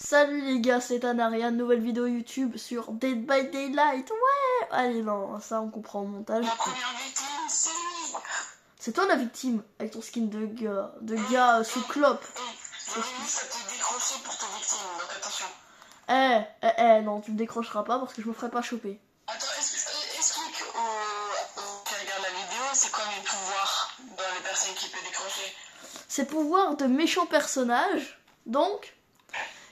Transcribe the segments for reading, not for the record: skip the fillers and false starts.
Salut les gars, c'est Anaria, nouvelle vidéo YouTube sur Dead by Daylight. Ouais. Allez, non, ça on comprend au montage. La première victime, c'est lui. C'est toi la victime, avec ton skin de gars sous clope. Oui, ça t'est décroché pour ta victime, donc attention. Non, tu me décrocheras pas parce que je me ferai pas choper. Attends, explique aux qui regardent la vidéo, c'est quoi les pouvoirs dans les personnes qui peuvent décrocher. C'est pouvoir de méchants personnages, donc...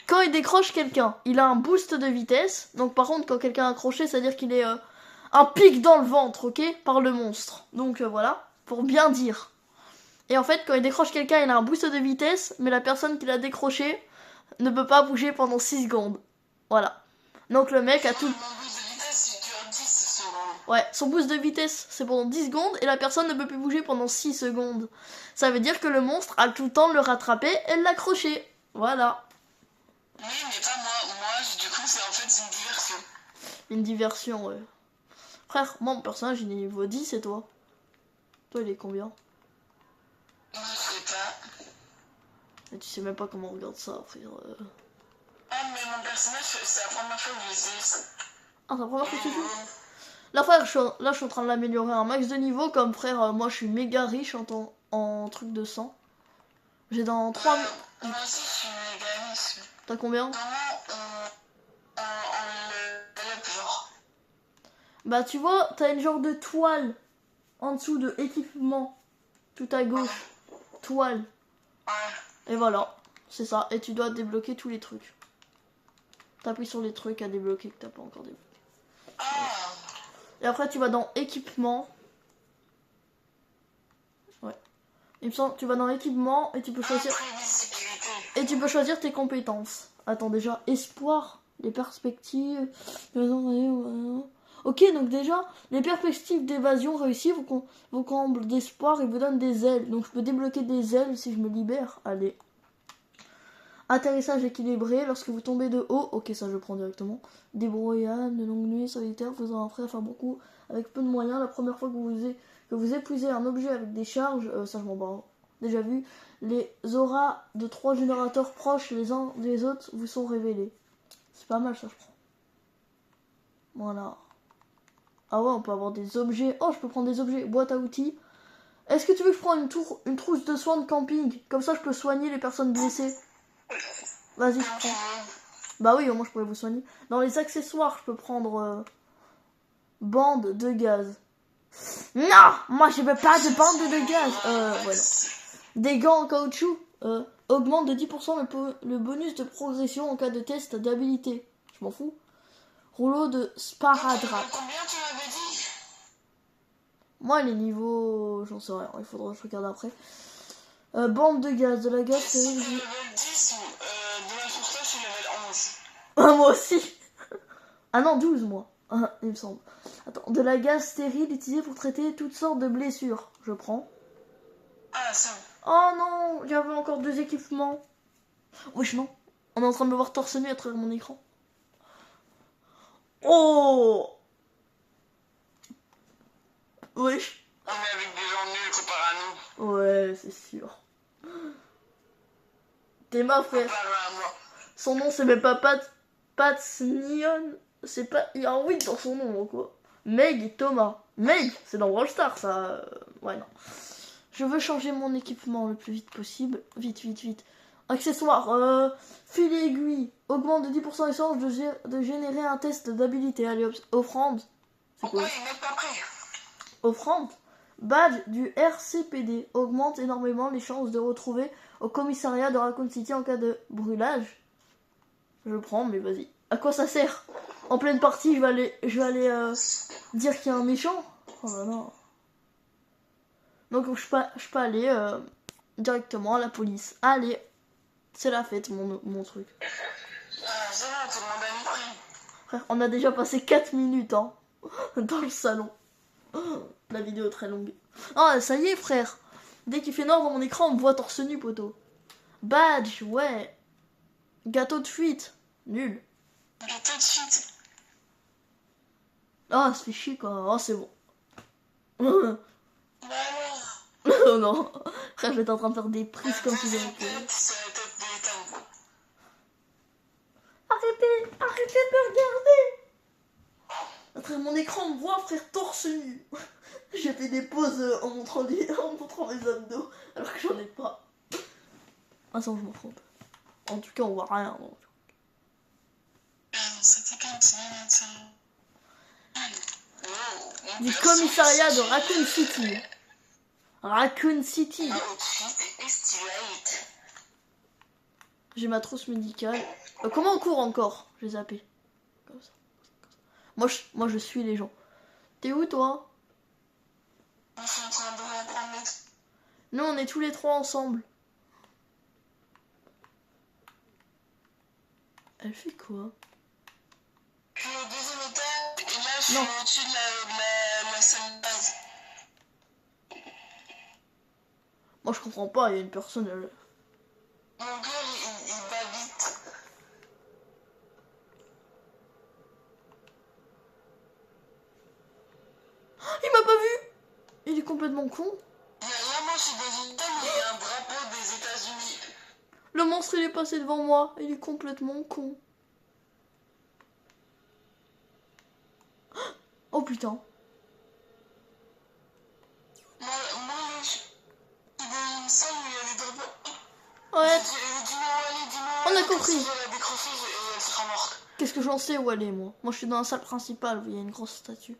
Quand il décroche quelqu'un, il a un boost de vitesse. Donc par contre, quand quelqu'un est accroché, c'est-à-dire qu'il est un pic dans le ventre, ok, par le monstre. Donc voilà, pour bien dire. Et en fait, quand il décroche quelqu'un, il a un boost de vitesse, mais la personne qui l'a décroché ne peut pas bouger pendant 6 secondes. Voilà. Donc le mec a tout... Mon boost de vitesse, il dure 10 secondes. Ouais, son boost de vitesse, c'est pendant 10 secondes, et la personne ne peut plus bouger pendant 6 secondes. Ça veut dire que le monstre a tout le temps de le rattraper et de l'accrocher. Voilà. Oui, mais pas moi. Du coup, c'est une diversion. Une diversion, ouais. Frère, moi, mon personnage, il est niveau 10, et toi? Toi, il est combien? Moi, je sais pas. Et tu sais même pas comment on regarde ça, frère. Ah, mais mon personnage, c'est la première fois que je l'utilise. Ah, c'est la première fois que tu joues? Là, frère, je suis en train de l'améliorer à un max de niveau, comme frère, moi, je suis méga riche en truc de sang. J'ai dans 3... Moi aussi, je suis méga riche. T'as combien? Comment on le développe, genre? Bah, tu vois, t'as une genre de toile en dessous de équipement, tout à gauche. Toile. Ouais. Et voilà, c'est ça. Et tu dois débloquer tous les trucs. T'appuies sur les trucs à débloquer que t'as pas encore débloqué. Ah. Et après, tu vas dans équipement. Ouais. Il me semble, tu vas dans équipement et tu peux choisir. Imprévisibilité. Et tu peux choisir tes compétences. Attends, déjà, espoir, les perspectives. Ok, donc déjà, les perspectives d'évasion réussies vous comblent d'espoir et vous donnent des ailes. Donc je peux débloquer des ailes si je me libère. Allez. Atterrissage équilibré lorsque vous tombez de haut. Ok, ça je prends directement. Débrouillard, de longue nuit, solitaire, faisant un frère faire beaucoup avec peu de moyens. La première fois que vous épuisez un objet avec des charges, ça je m'en bats. Déjà vu, les auras de 3 générateurs proches les uns des autres vous sont révélés. C'est pas mal ça je prends. Voilà. Ah ouais, on peut avoir des objets. Oh, je peux prendre des objets. Boîte à outils. Est-ce que tu veux que je prenne une trousse de soins de camping? Comme ça je peux soigner les personnes blessées. Vas-y, je prends. Bah oui, au moins je pourrais vous soigner. Dans les accessoires, je peux prendre bande de gaz. Non, moi je veux pas de bande de gaz. Voilà. Des gants en caoutchouc augmente de 10% le bonus de progression en cas de test d'habilité. Je m'en fous. Rouleau de sparadrap. Combien tu m'avais dit? Moi les niveaux, j'en sais rien. Il faudra que je regarde après. Bande de gaz, de la gaz. C'est level 10 de la source, c'est level 11. Ah, moi aussi. Ah non, 12 moi. Il me semble. Attends, de la gaz stérile utilisée pour traiter toutes sortes de blessures. Je prends. Ah, ça. Oh non, j'avais encore 2 équipements. Wesh non. On est en train de me voir torse nu à travers mon écran. Oh. Wesh. On est avec des gens nuls comparé à nous. Ouais, c'est sûr. T'es ma frère. Comparé à moi. Son nom c'est même pas Pat Neon. C'est pas. Il y a un 8 dans son nom quoi. Meg et Thomas. Meg, c'est dans Brawl Stars ça. Ouais non. Je veux changer mon équipement le plus vite possible. Vite, vite, vite. Accessoires. Filet aiguille. Augmente de 10% les chances de générer un test d'habilité. Allez, offrande. C'est quoi? Pourquoi il n'est pas prêt? Offrande. Badge du RCPD. Augmente énormément les chances de retrouver au commissariat de Raccoon City en cas de brûlage. Je prends, mais vas-y. À quoi ça sert? En pleine partie, je vais aller dire qu'il y a un méchant. Oh là là. Donc je peux aller directement à la police. Allez, c'est la fête mon truc. Ah, c'est bon, tout le monde a mis prêt. Frère, on a déjà passé 4 minutes hein, dans le salon. La vidéo est très longue. Ah, ça y est frère. Dès qu'il fait noir dans mon écran, on me voit torse nu poteau. Badge, ouais. Gâteau de fuite, nul. Tout de suite. Ah, ça fait chier quoi. Oh, c'est bon. Bah alors. Oh non. Frère, j'étais en train de faire des prises comme si j'avais... C'est la tête de l'étang. qu'elle peut regarder. À travers mon écran, on me voit, frère, torse nu. J'ai fait des pauses en montrant mes abdos, alors que j'en ai pas. Ah, ça, je m'en trompe. En tout cas, on voit rien. Donc. C'était comme ça. Du commissariat de Raccoon City. Raccoon City. J'ai ma trousse médicale. Comment on court encore? J'ai zappé. Comme ça. Moi, je suis les gens. T'es où, toi? Nous, on est tous les trois ensemble. Elle fait quoi? Je suis au deuxième étage et là, je suis au-dessus de la salle de base. Moi, je comprends pas, il y a une personne... Mon cœur, il bat vite. Il m'a pas vu. Il est complètement con. Là, moi, je suis dans une table où il y a un drapeau des États-Unis. Le monstre, il est passé devant moi. Il est complètement con. Oh putain. Moi, je suis dans une salle où il y a les drapeaux. Ouais. Dis-moi, on a compris. Si elle a décroché et elle sera morte. Qu'est-ce que j'en sais où elle est, moi? Moi, je suis dans la salle principale où il y a une grosse statue.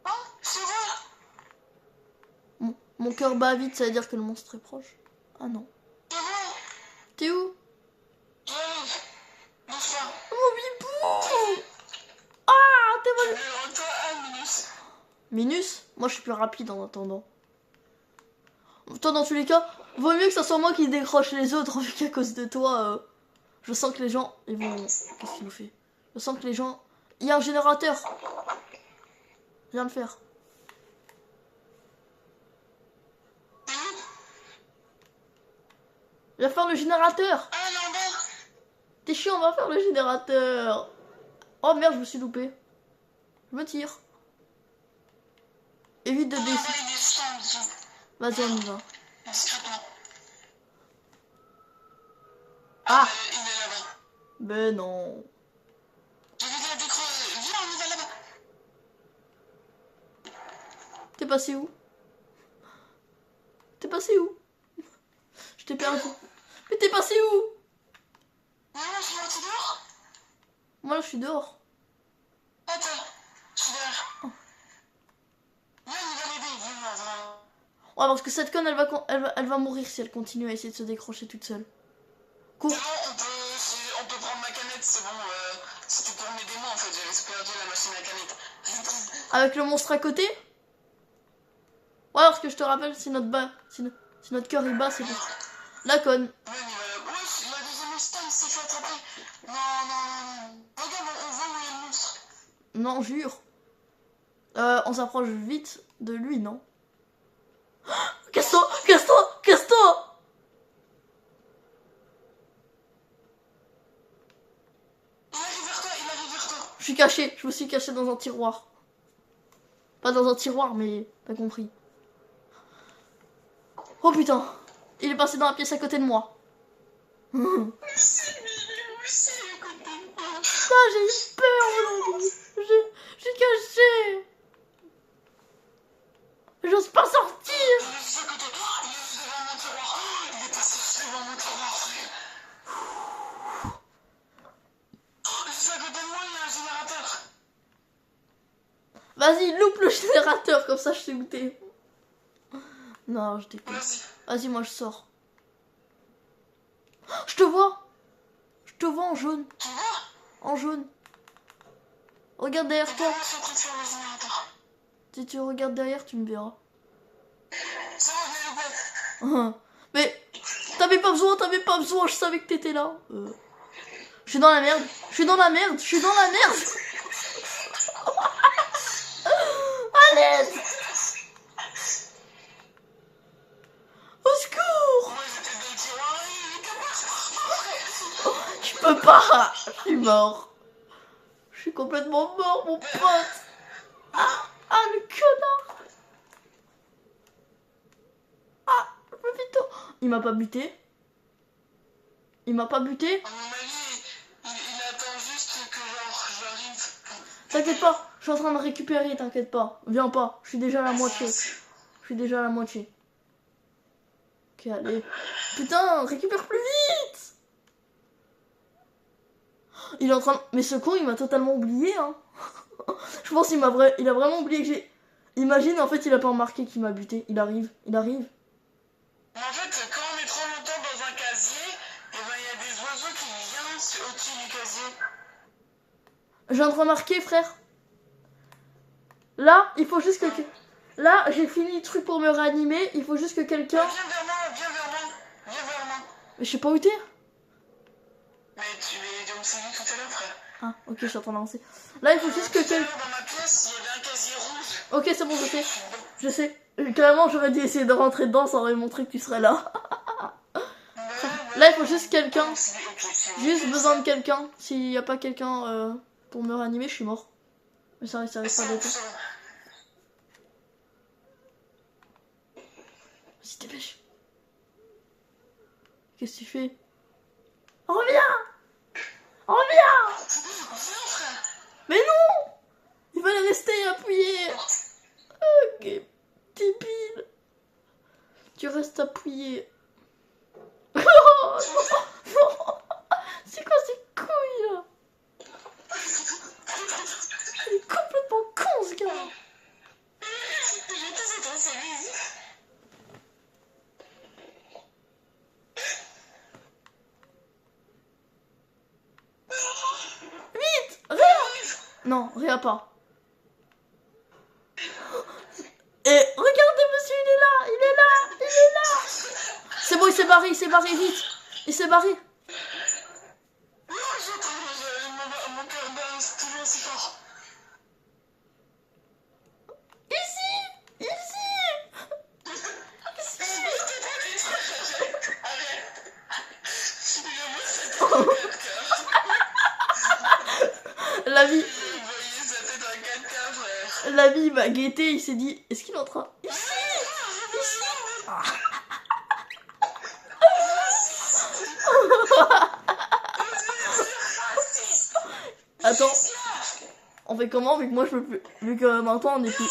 Oh, c'est vrai. Mon cœur bat vite, ça veut dire que le monstre est proche. Ah non. C'est vrai. T'es où? J'arrive. Doucement. Mon bibou! Ah, t'es volé. Minus. Minus? Moi, je suis plus rapide en attendant. Toi, dans tous les cas, vaut mieux que ce soit moi qui décroche les autres, vu qu'à cause de toi, je sens que les gens, ils vont... Qu'est-ce qu'il nous fait? Je sens que les gens... Il y a un générateur. Viens le faire. Viens faire le générateur. Ah, non, ben. T'es chiant, on va faire le générateur. Oh merde, je me suis loupé. Je me tire. Évite de descendre. Vas-y, on y va. Ah, il est là-bas. Ben non. J'ai vu la décroche. Viens, on y va là-bas. T'es passé où? T'es passé où? Je t'ai perdu. Mais t'es passé où? Non, je suis parti dehors. Moi, là, je suis dehors. Attends, je suis derrière. Viens, on va l'aider. Viens. Ouais, parce que cette conne, elle va mourir si elle continue à essayer de se décrocher toute seule. Cours. C'est bon, on peut prendre ma canette, c'est bon. C'était pour m'aider moi en fait, j'avais perdu la machine à canette. Avec le monstre à côté? Ouais, parce que je te rappelle, si notre cœur il bat, c'est pour la conne. Ouais, la deuxième instance s'est fait attraper. Non. Regarde, on voit où est le monstre. Non, jure. On s'approche vite de lui, non? Casse-toi! Casse-toi! Casse-toi! Il arrive vers toi. Je suis caché, je me suis caché dans un tiroir. Pas dans un tiroir, mais t'as compris. Oh putain! Il est passé dans la pièce à côté de moi. Putain, j'ai eu peur aujourd'hui. J'ai caché. J'ose pas sortir. Il est juste à côté. Il est juste devant mon tiroir. Il est passé juste devant mon tiroir, frère. Juste à côté de moi, il y a un générateur. Vas-y, loupe le générateur, comme ça je sais où t'es. Non, je déconne. Vas-y, moi je sors. Je te vois. Je te vois en jaune. Tu vois? En jaune. Regarde derrière toi. Je suis en train de faire le générateur. Si tu regardes derrière, tu me verras. C'est bon, je l'ai loupé. Mais t'avais pas besoin, je savais que t'étais là. Je suis dans la merde. Allez. Au secours. Moi, j'étais dans le tiroir et il était pas. Je peux pas. Je suis mort. Je suis complètement mort, mon pote. Ah, le connard. Ah, le vito. Il m'a pas buté. À mon avis, T'inquiète pas, je suis en train de récupérer, t'inquiète pas. Viens pas, je suis déjà à la moitié. Je suis déjà à la moitié. Ok, allez. Putain, récupère plus vite. Il est en train de... Mais ce con, il m'a totalement oublié, hein. Je pense qu'il il a vraiment oublié que j'ai... Imagine, en fait, il a pas remarqué qu'il m'a buté. Il arrive, il arrive. Mais en fait, quand on est trop longtemps dans un casier, et ben il y a des oiseaux qui viennent au-dessus du casier. Je viens de remarquer, frère. Là, il faut juste que... Là, j'ai fini le truc pour me réanimer. Il faut juste que quelqu'un... Viens vers moi, viens vers moi, viens vers moi. Mais je sais pas où t'es. Mais on s'est vu tout à l'heure, frère. Ah, ok, je suis en train d'avancer. Là, il faut juste que quelqu'un... Dans ma pièce, il y avait un casier rouge. Ok, c'est bon, je sais. Je sais. Clairement, j'aurais dû essayer de rentrer dedans, ça aurait montré que tu serais là. Là, il faut juste quelqu'un. Juste besoin de quelqu'un. S'il n'y a pas quelqu'un pour me réanimer, je suis mort. Mais ça risque pas d'être. Vas-y, dépêche. Qu'est-ce que tu fais? Reviens! Reviens! Mais non! Il fallait rester appuyé. Ok, débile. Tu restes appuyé. Oh, non. C'est quoi ces couilles là? Il est complètement con ce gars. Vite, Réa. Non, Réa pas. Et regardez monsieur, il est là, il est là, il est là. C'est bon, il s'est barré vite. Il s'est barré. Non, mon cœur bat toujours aussi fort. Ici. La vie m'a guetté, il s'est dit, est-ce qu'il est en train... Ici. Ah. Attends, on fait comment vu que moi je peux plus... Vu que maintenant on est plus...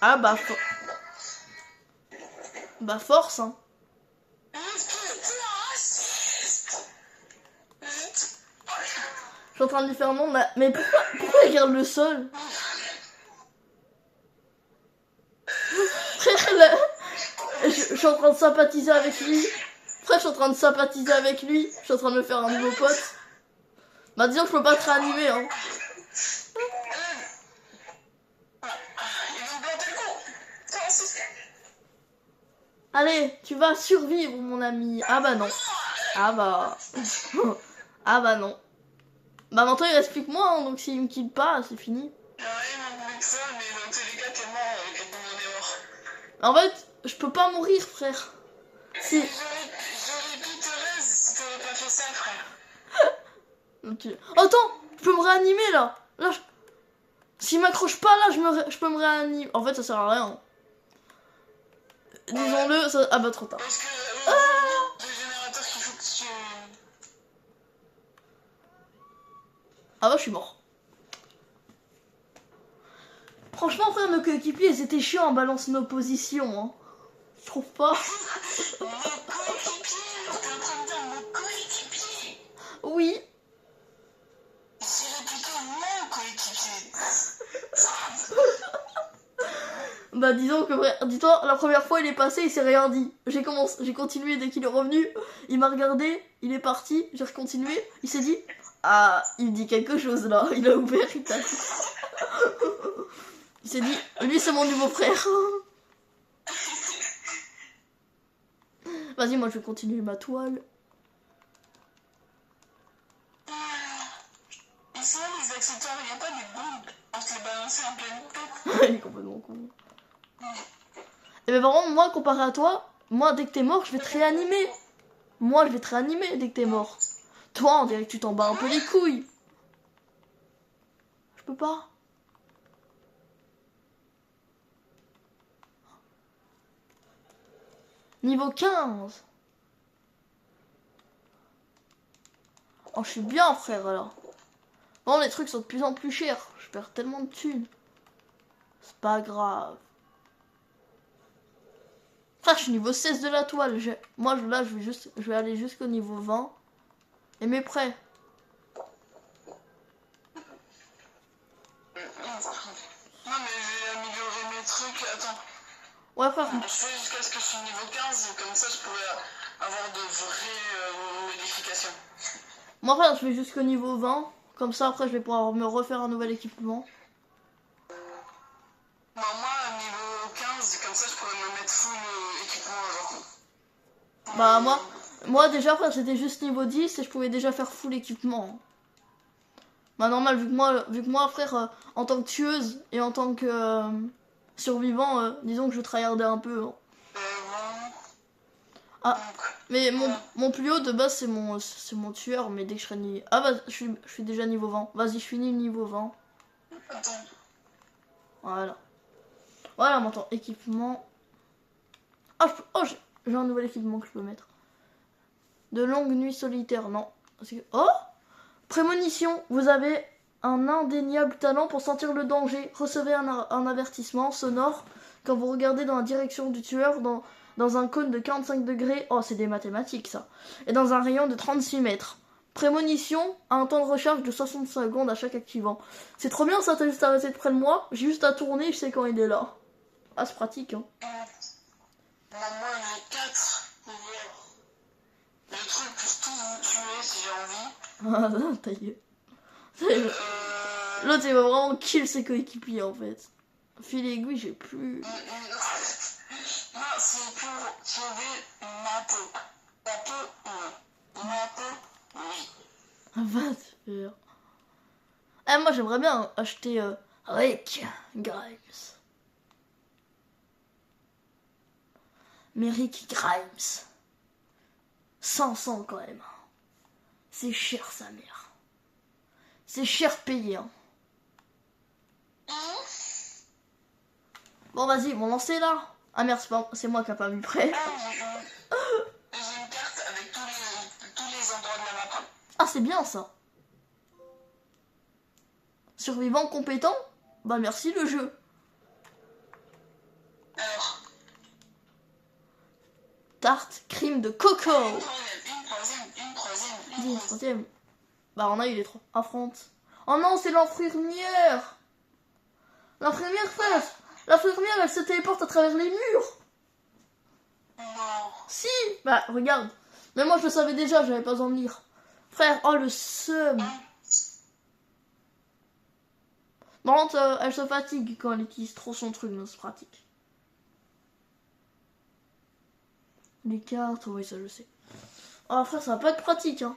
Ah bah... Bah force hein. Je suis en train de lui faire non, mais pourquoi il regarde le sol? Frère, là, je suis en train de sympathiser avec lui. Frère, je suis en train de sympathiser avec lui. Je suis en train de me faire un nouveau pote. Bah disons que je peux pas te réanimer hein. Allez, tu vas survivre mon ami. Ah bah non. Ah bah... Ah bah non. Bah maintenant il reste plus que moi, hein, donc s'il me quitte pas, c'est fini. En fait, je peux pas mourir, frère. Si. J'aurais pu te rester si t'avais pas fait ça, frère. Attends, je peux me réanimer là. Là, s'il m'accroche pas là, je peux me réanimer. En fait, ça sert à rien. Disons-le, ça... Ah bah trop tard. Parce que le générateur qu'il faut que tu... Ah bah je suis mort. Franchement frère, nos coéquipiers ils étaient chiants en balançant nos positions hein. Je trouve pas. Mon coéquipier, t'es en train de dire mon coéquipier. Oui. C'est plutôt mon coéquipier. Bah disons que dis-toi, la première fois il est passé, il s'est rien dit. J'ai continué dès qu'il est revenu, il m'a regardé, il est parti, j'ai recontinué, il s'est dit ah, il me dit quelque chose là, il a ouvert, il t'a... Il s'est dit, lui c'est mon nouveau frère. Vas-y, moi je vais continuer ma toile. Ici, les accessoires, il n'y a pas des bombes. On se les balancer en pleine tête. Il est complètement con. Et ben par contre, moi comparé à toi, moi dès que t'es mort, je vais te réanimer. Moi je vais te réanimer dès que t'es mort. Toi, on dirait que tu t'en bats un peu les couilles. Je peux pas. Niveau 15. Oh, je suis bien, frère, alors. Bon, les trucs sont de plus en plus chers. Je perds tellement de thunes. C'est pas grave. Frère, je suis niveau 16 de la toile. Moi, là, je vais aller jusqu'au niveau 20. Et mes prêts. Non, mais je vais améliorer mes trucs. Attends. Ouais, frère. Je fais jusqu'à ce que je suis niveau 15. Et comme ça, je pourrais avoir de vraies modifications. Moi, frère, je vais jusqu'au niveau 20. Comme ça, après, je vais pouvoir me refaire un nouvel équipement. Non, moi, niveau 15, comme ça, je pourrais me mettre full équipement, genre. Bah, moi déjà, frère, c'était juste niveau 10 et je pouvais déjà faire full équipement. Bah, normal, vu que moi frère, en tant que tueuse et en tant que survivant, disons que je tryhardais un peu. Hein. Ah, mais mon plus haut de base, c'est mon tueur, mais dès que je serai niveau... Ah, bah, je suis déjà niveau 20. Vas-y, je finis le niveau 20. Attends. Voilà. Voilà, maintenant, équipement. Ah, j'ai un nouvel équipement que je peux mettre. De longue nuit solitaire, non. Oh! Prémonition, vous avez un indéniable talent pour sentir le danger. Recevez un avertissement sonore quand vous regardez dans la direction du tueur dans un cône de 45 degrés. Oh, c'est des mathématiques, ça. Et dans un rayon de 36 mètres. Prémonition a un temps de recharge de 60 secondes à chaque activant. C'est trop bien, ça, t'as juste à rester près de moi. J'ai juste à tourner, je sais quand il est là. Ah, c'est pratique, hein. Moi, j'ai 4. Le truc pour tout vous tuer si j'ai envie. Ah, ta gueule. L'autre, il va vraiment kill ses coéquipiers, en fait. Fil aiguille, j'ai plus... Non, c'est pour sauver ma peau. Ma peau, ma peau, oui. Va te faire. Eh, moi, j'aimerais bien acheter Rick Grimes. Mais Rick Grimes... 500 quand même. C'est cher, sa mère. C'est cher payé, hein. Bon, vas-y, bon, lancez là. Ah merde, c'est moi qui a pas vu près. J'ai une carte avec tous les endroits de la map. Ah, c'est bien ça. Survivant compétent? Bah merci le jeu. Alors. Tarte, crime de coco. Une troisième. Bah on a eu les trois. Affronte. Oh non, c'est l'infirmière. L'infirmière, frère. L'infirmière, elle se téléporte à travers les murs. Non. Si. Bah regarde. Mais moi je le savais déjà, j'avais pas besoin de lire. Frère, oh le seum. Par contre, elle se fatigue quand elle utilise trop son truc, mais c'est pratique. Les cartes, oui, ça je sais. Oh frère, ça va pas être pratique, hein.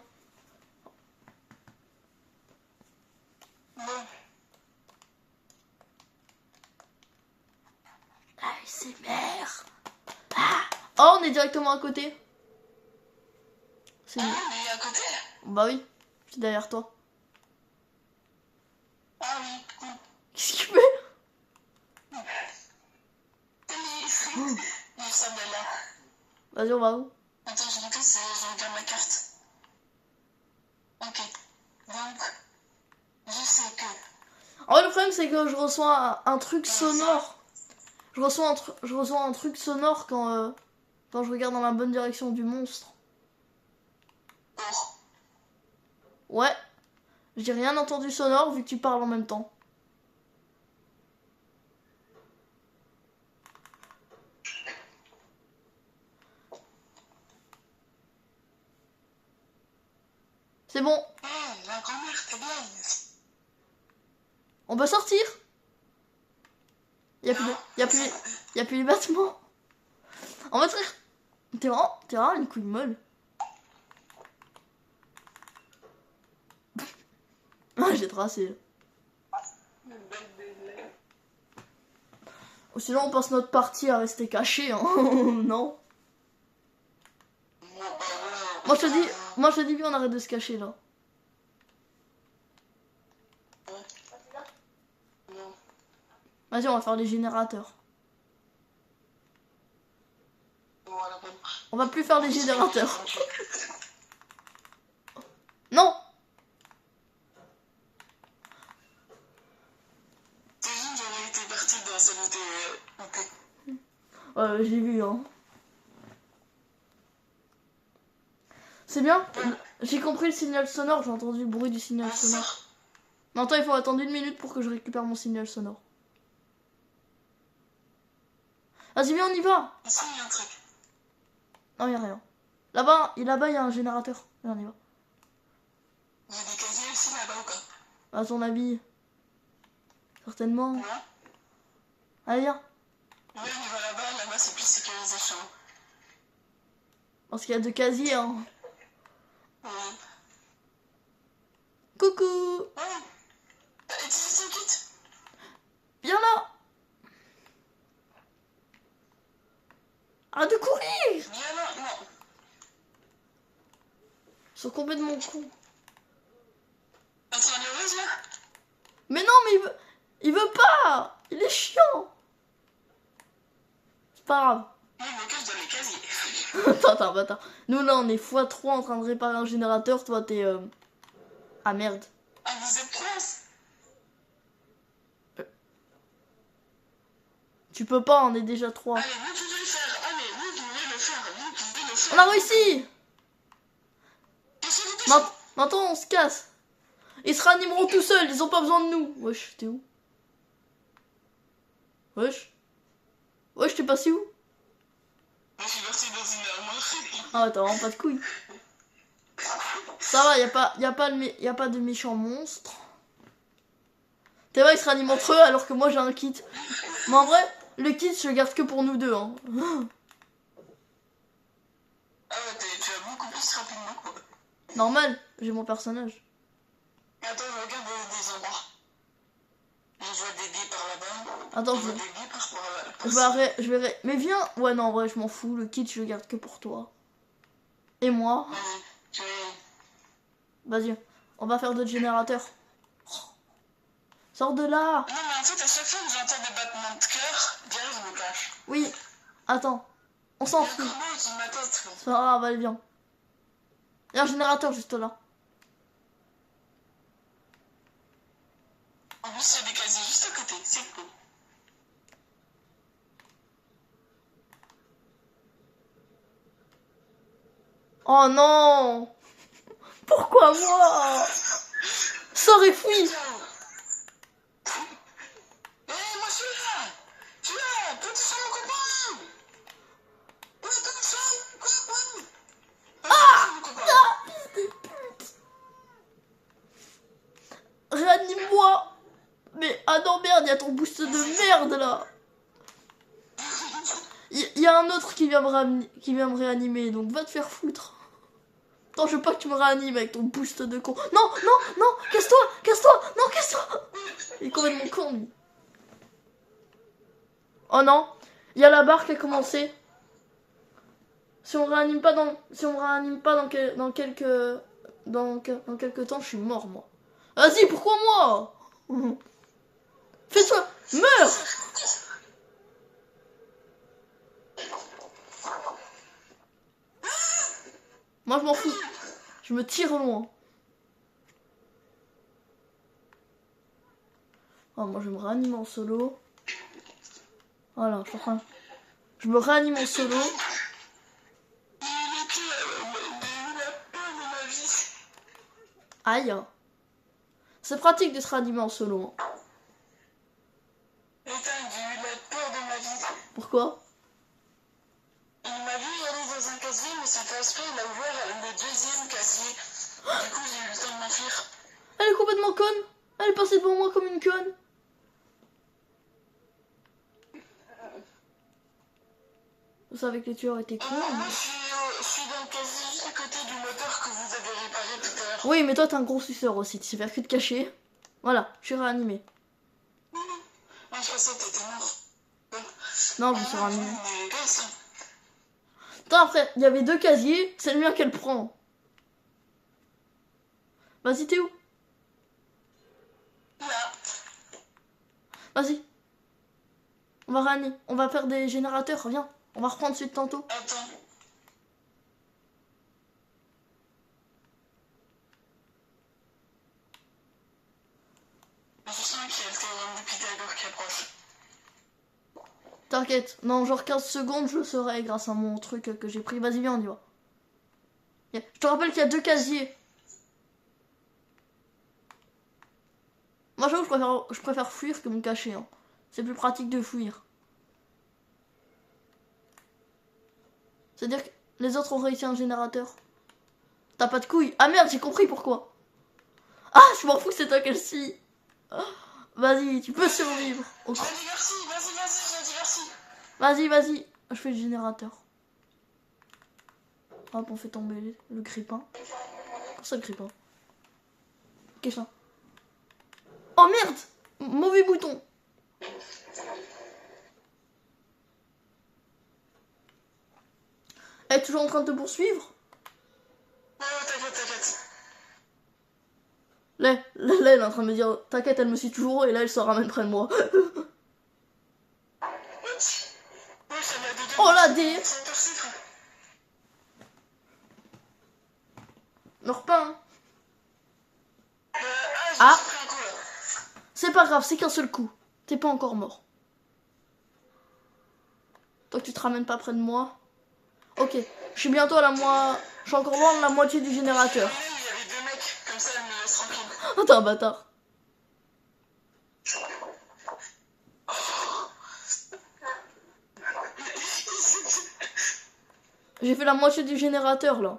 ASMR. Ah. Oh, on est directement à côté. C'est on est à côté? Bah oui, c'est derrière toi. Ah oui, cool. Qu'est-ce qu'il fait? Il semble là. Vas-y, on va où? Attends, je regarde ma carte. Ok. Donc, je sais que... En vrai, le problème, c'est que je reçois un truc sonore. Je reçois un truc sonore quand je regarde dans la bonne direction du monstre. Ouais. J'ai rien entendu sonore vu que tu parles en même temps. C'est bon. La grand-mère, t'es bien. On peut sortir. Y a plus les battements. En fait, frère, t'es vraiment une couille molle. Ah, j'ai tracé. Ou sinon, on passe notre partie à rester caché, hein. Non. Moi, je te dis, bien, on arrête de se cacher, là. Vas-y, on va faire les générateurs. On va plus faire les générateurs. Non, Ouais, je l'ai vu, hein. C'est bien. J'ai compris le signal sonore, j'ai entendu le bruit du signal sonore. Maintenant, il faut attendre 1 minute pour que je récupère mon signal sonore. Vas-y, viens, on y va. Ici, il y a un truc. Non, il n'y a rien. Là-bas, il y a un générateur. Viens, on y va. Il y a des casiers aussi là-bas ou pas? À ton avis. Certainement. Non. Allez, viens. Oui, on y va là-bas. Là-bas, c'est plus sécurisé chez moi. Parce qu'il y a 2 casiers, hein. Oui. Coucou. Oh, t'as utilisé ton kit? Viens là. Arrête de courir. Viens là, non. Ils sont complètement cons. Attends, on y va, viens. Mais non, mais il veut pas. Il est chiant. C'est pas grave. Moi, je me cache dans les casiers. Attends. Nous là, on est x3 en train de réparer un générateur. Toi, t'es... Ah merde. Ah, vous êtes 3? Tu peux pas, on est déjà 3. Allez, vous pouvez le faire. Allez, vous pouvez le faire. Vous pouvez le faire. On a réussi. Poussez-vous, poussez-vous. Maintenant, on se casse. Ils se réanimeront tout seuls, ils ont pas besoin de nous. Wesh, t'es où? Wesh, t'es passé où? Moi, je suis parti dans une armoire. Ah, t'as vraiment pas de couilles. Ça va, y a pas de méchants monstres. T'es vrai, ils se réaniment entre eux alors que moi j'ai un kit. Mais en vrai, le kit, je le garde que pour nous deux. Hein. Ah ouais, tu vas beaucoup plus rapidement, quoi. Normal, j'ai mon personnage. Attends, je regarde des endroits. Je vois des dés par là-bas. Attends, Je vois des dés par là. je verrai. Mais viens. Ouais, non, en vrai, je m'en fous. Le kit, je le garde que pour toi. Et moi. Vas-y, tu es... Vas-y, on va faire d'autres générateurs. Sors de là. Non, mais en fait, à chaque fois que j'entends des battements de cœur, bien, je me cache. Oui, attends. On s'en Il y a fout. un corbeau qui m'attend. C'est pas grave, allez, viens. Il y a un générateur juste là. En plus, il y a des casiers juste à côté, c'est cool. Oh non. Pourquoi moi? Sors et fuis. Eh, moi je suis là! Je suis là! Petit sur mon copain! Ouais, petit sur mon copain! Réanime-moi. Mais ah non, merde, il y a ton boost de merde là. Il y a un autre qui vient me réanimer, donc va te faire foutre. Attends, je veux pas que tu me réanimes avec ton boost de con. Non, casse-toi, non, casse-toi. Il est complètement con, lui. Oh non, il y a la barre qui a commencé. Si on me réanime pas dans quelques temps, je suis mort, moi. Vas-y, pourquoi moi? Fais-toi, meurs. Moi, je m'en fous. Je me tire loin. Oh, moi, je me réanime en solo. Voilà, je me réanime en solo. Aïe. C'est pratique de se réanimer en solo. Putain, j'ai eu la peur de ma vie. Pourquoi? Il m'a vu y aller dans un casier, mais sans faire exprès, il a ouvert le deuxième casier. Du coup, j'ai eu le temps de m'enfuir. Elle est complètement conne. Elle est passée devant moi comme une conne. Vous savez que les tueurs étaient cons. Moi, je suis dans le casier juste à côté du moteur que vous avez réparé tout à l'heure. Oui, mais toi, t'es un gros suceur aussi. Tu sais faire que de cacher. Voilà, je suis réanimé. Moi, je pensais que t'étais mort. Non, je me suis réanimé. Mais personne. Attends, après, il y avait 2 casiers. C'est le mien qu'elle prend. Vas-y, t'es où? Là. Vas-y. On va réanimer. On va faire des générateurs. Viens. On va reprendre suite tantôt. Attends. Je sens qu'il y a le théorème de Pythagore qui approche. T'inquiète, dans genre 15 secondes, je le saurai grâce à mon truc que j'ai pris. Vas-y, viens, on y va. Je te rappelle qu'il y a 2 casiers. Moi, j'avoue, je préfère fuir que me cacher. Hein. C'est plus pratique de fuir. C'est-à-dire que les autres ont réussi un générateur. T'as pas de couilles. Ah merde, j'ai compris pourquoi. Ah, je m'en fous, c'est toi qu'elle suit. Vas-y, tu peux survivre. Okay. Vas-y, Vas-y, je fais le générateur. Hop, on fait tomber le grippin. Comment ça, le grippin? Qu'est-ce que ça? Oh merde! Mauvais bouton. Elle est toujours en train de te poursuivre? T'inquiète. Là, elle est en train de me dire t'inquiète, elle me suit toujours et là elle se ramène près de moi. Oh la D! Meurs pas, hein. Ah! C'est pas grave, c'est qu'un seul coup. T'es pas encore mort. Tant que tu te ramènes pas près de moi. Ok, je suis bientôt à la moitié. Je suis encore loin de la moitié du générateur. Oh, t'es un bâtard. J'ai fait la moitié du générateur là.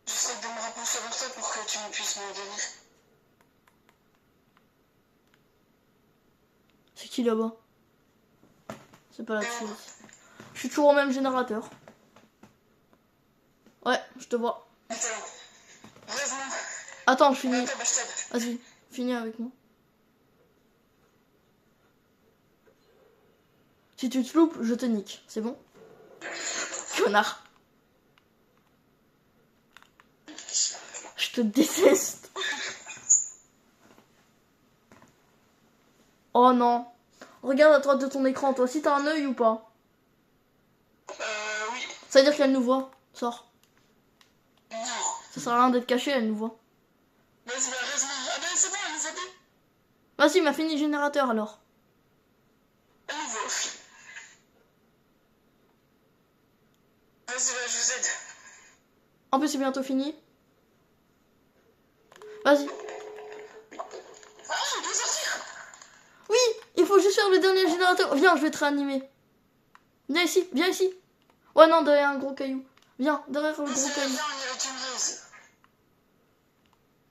J'essaie de me rapprocher vers toi pour que tu puisses me donner. C'est qui là-bas? C'est pas là-dessus. Je suis toujours au même générateur. Ouais, je te vois. Attends, je finis. Vas-y, finis avec moi. Si tu te loupes, je te nique. C'est bon? Connard. Je te déteste. Oh non. Regarde à droite de ton écran, toi aussi t'as un œil ou pas? Oui. Ça veut dire qu'elle nous voit. Sors. Non. Ça sert à rien d'être caché, elle nous voit. Vas-y, reste-moi. Ah ben c'est bon, elle nous a dit. Vas-y, m'a fini le générateur alors. Elle nous voit. Vas-y, je vous aide. En plus, c'est bientôt fini. Vas-y. Ah, je peux sortir. Oui, il faut juste faire le dernier générateur. Viens, je vais te réanimer. Viens ici, viens ici. Ouais, non, derrière un gros caillou. Viens, derrière le gros caillou. Viens, on irait une rose.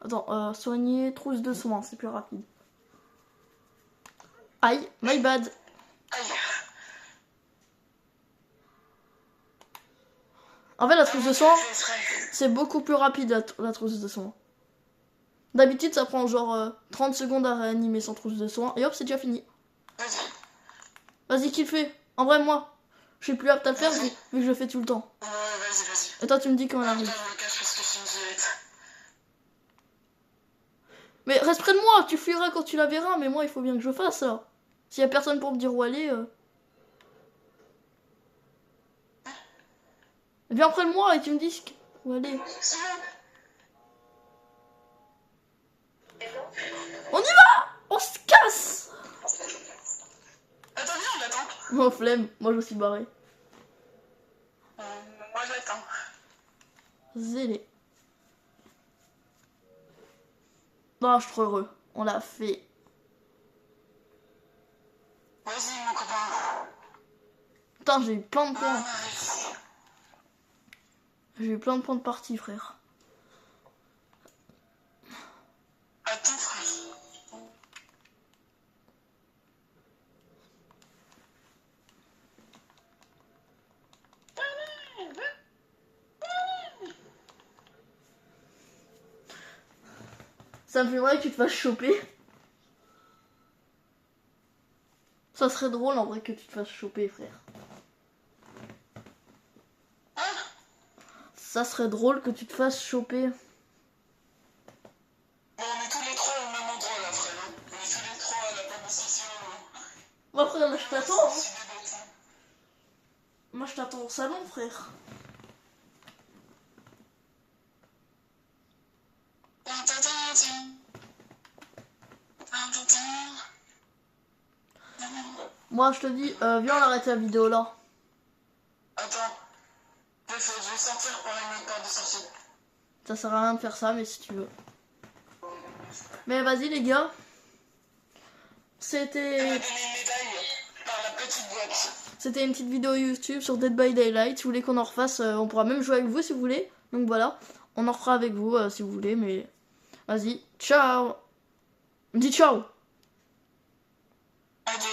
Attends, soigner, trousse de soins, c'est plus rapide. Aïe, my bad. Aïe. En fait, la trousse de soins, c'est beaucoup plus rapide, la trousse de soins. D'habitude, ça prend genre 30 secondes à réanimer sans trousse de soins. Et hop, c'est déjà fini. Vas-y, qui le fait? En vrai, moi, je suis plus apte à le faire vu que je le fais tout le temps. Ouais, vas-y. Et toi, tu me dis quand elle arrive. Mais reste près de moi, tu fuiras quand tu la verras, mais moi, il faut bien que je fasse ça. S'il y a personne pour me dire où aller... Viens près de moi et tu me dis où aller. On y va! On se casse! Attends, viens, on l'attend. Oh, flemme, moi je suis barré. Moi j'attends. Zélé. Non, je suis trop heureux. On l'a fait. Vas-y, mon copain. Putain, j'ai eu plein de points. J'ai eu plein de points de partie, frère. Attends, frère. Ça me fait vrai que tu te fasses choper. Ça serait drôle en vrai que tu te fasses choper, frère. Ça serait drôle que tu te fasses choper. Bon, on est tous les trois au même endroit là, frère. On est tous les trois à la même station. Moi, frère, là, je t'attends. Hein. Moi, je t'attends au salon, frère. On t'attend Moi, je te dis, viens, on arrête la vidéo là. Attends. Je vais sortir par une autre porte de sortie. Ça sert à rien de faire ça, mais si tu veux. Mais vas-y, les gars. C'était une petite vidéo YouTube sur Dead by Daylight. Si vous voulez qu'on en refasse, on pourra même jouer avec vous si vous voulez. Donc voilà, on en refera avec vous si vous voulez. Mais vas-y, ciao. Dis ciao. Adieu.